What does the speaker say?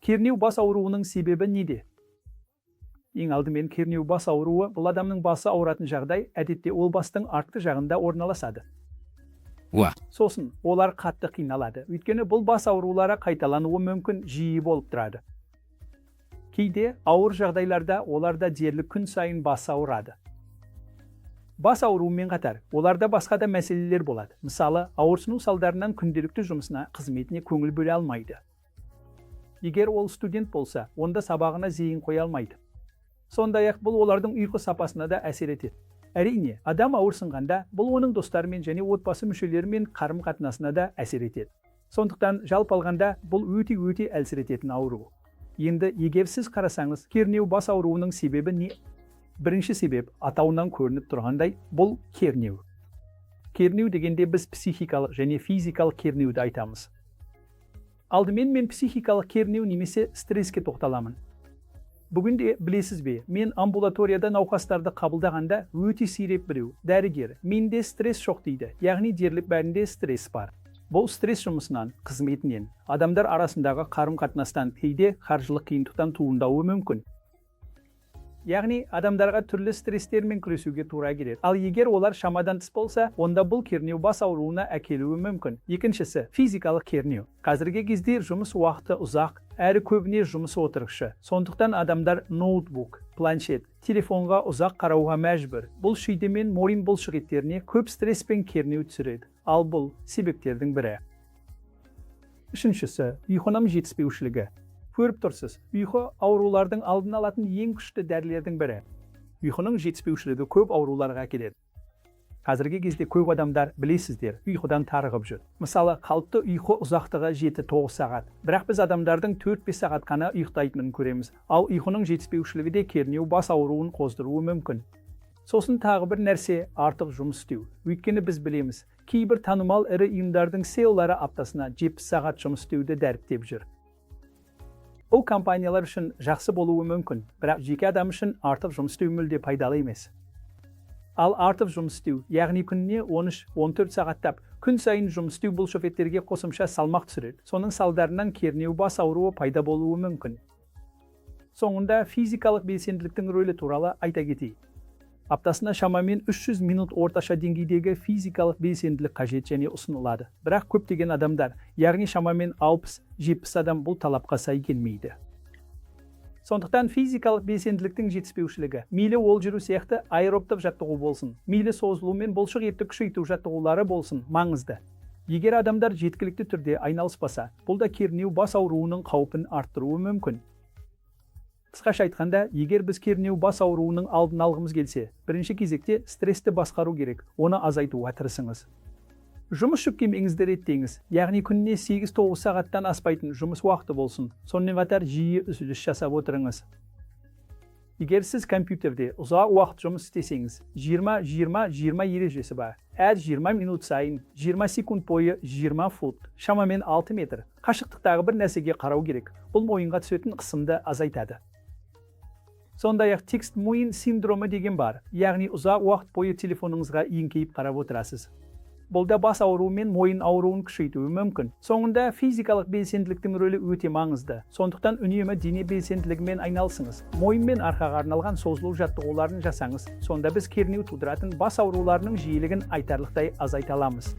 Кернеу бас ауруының себебі неде? Ең алдымен кернеу бас ауруы бұл адамның басы ауыратын жағдай, әдетте ол бастың артқы жағында орналасады. Сосын олар қатты қиналады, өйткені бұл бас аурулары қайталануы мүмкін, жиі болып тұрады. Кейде ауыр жағдайларда оларда дерлік күн сайын бас ауырады. Бас ауруымен қатар, оларда басқа да мәселелер болады. Мысалы, ауырсыну салдарынан күнделікті жұмысына, қызметіне көңіл бөле алмайды. Егер ол студент болса, онда сабағына зейін қоя алмайды. Сондай-ақ бұл олардың ұйқы сапасына да әсер етеді. Әрине, адам ауырсынғанда бұл оның достарымен және отбасы мүшелерімен қарым-қатынасына да әсер етеді. Сондықтан жалпы алғанда бұл өте әлсірететін ауру. Енді егер сіз қарасаңыз, кернеу бас ауруының себебі не? Бірінші себеп атауынан көрініп тұрғандай, бұл кернеу. Кернеу дегенде біз психикалық және физикалық кернеуді айтамыз. Алдымен мен психикалық кернеу немесе стресске тоқталамын. Бүгінде білесіз бе, мен амбулаторияда науқастарды қабылдағанда өте сирек біреу, дәрігер, менде стресс жоқ дейді, яғни дерлік бәрінде стресс бар. Бұл стресс жұмысынан, қызметінен, адамдар арасындағы қарым-қатынастан, кейде қаржылық қиындықтан туындауы мүмкін. Яғни адамдарға түрлі стресстермен күресуге тура келеді. Ал егер олар шамадан тыс болса, онда бұл кернеу бас ауруына әкелуі мүмкін. Екіншісі, физикалық кернеу. Қазіргі кезде жұмыс уақыты ұзақ, әрі көбіне жұмыс отырықшы. Сондықтан адамдар ноутбук, планшет, телефонға ұзақ қарауға мәжбүр. Бұл шүйде мен мойын бұлшықеттеріне көп стресс пен кернеу түсіреді. Ал бұл себептердің бірі. Үшіншісі, ұйқының жетіспеушілігі. Көріп тұрсыз, ұйқы аурулардың алдын алатын ең күшті дәрілердің бірі. Ұйқының жетіспеушілігі көп ауруларға әкеледі. Қазіргі кезде көп адамдар, білесіздер, ұйқыдан тарығып жүр. Мысалы, қалыпты ұйқы ұзақтығы 7-9 сағат. Бірақ біз адамдардың 4-5 сағат қана ұйықтайтынын көреміз. Ал ұйқының жетіспеушілігі де кернеу бас ауруын қоздыруы мүмкін. Сосын тағы бір нәрсе, артық жұмыс істеу. Өйткені біз білеміз, кейбір танымал ірі ұйымдардың CEO-лары аптасына 70 сағат жұмыс істеуді дәріптеп жүр. Бұл компаниялар үшін жақсы болуы мүмкін, бірақ жеке адам үшін артық жұмыс істеу мүлде пайдалы емес. Ал артық жұмыс істеу, яғни күніне 13-14 сағаттап, күн сайын жұмыс істеу бұл шофеттерге қосымша салмақ түсіреді. Соның салдарынан кернеу бас ауруы пайда болуы мүмкін. Соңында физикалық белсенділіктің рөлі туралы айта кетейік. Аптасына шамамен 300 минут орташа деңгейдегі физикалық белсенділік қажет және ұсынылады. Бірақ көптеген адамдар, яғни шамамен 60-70 адам бұл талапқа сай келмейді. Сондықтан физикалық белсенділіктің жетіспеушілігі, мейлі ол жүру сияқты аэробтық жаттығу болсын, мейлі созылу мен бұлшық етті күшейту жаттығулары болсын, маңызды. Егер адамдар жеткілікті түрде айналыспаса, бұл да кернеу бас ауруының қаупін арттыруы мүмкін. Қысқаша айтқанда, егер біз кернеу бас ауруының алдын алғымыз келсе, бірінші кезекте стрессті басқару керек, оны азайтуға тырысыңыз. Жұмыс жүктемеңізді реттеңіз, яғни күніне 8-9 сағаттан аспайтын жұмыс уақыты болсын, сонымен қатар жиі үзіліс жасап отырыңыз. Егер сіз компьютерде ұзақ уақыт жұмыс істесеңіз, 20-20-20 ережесі бар. Әр 20 минут сайын, 20 секунд бойы 20 фут, шамамен 6 метр, қашықтықтағы бір нәрсеге қарау керек. Бұл мойынға түсетін қысымды азайтады. Сондай-ақ текст мойын синдромы деген бар, яғни ұзақ уақыт бойы телефоныңызға еңкейіп қарап отырасыз. Бұл да бас ауруы мен мойын ауруын күшейтуі мүмкін. Соңында физикалық белсенділіктің рөлі өте маңызды. Сондықтан үнемі дене белсенділігімен айналысыңыз. Мойын мен арқаға арналған созылу жаттығуларын жасаңыз. Сонда біз кернеу тудыратын бас ауруларының жиілігін айтарлықтай азайта аламыз.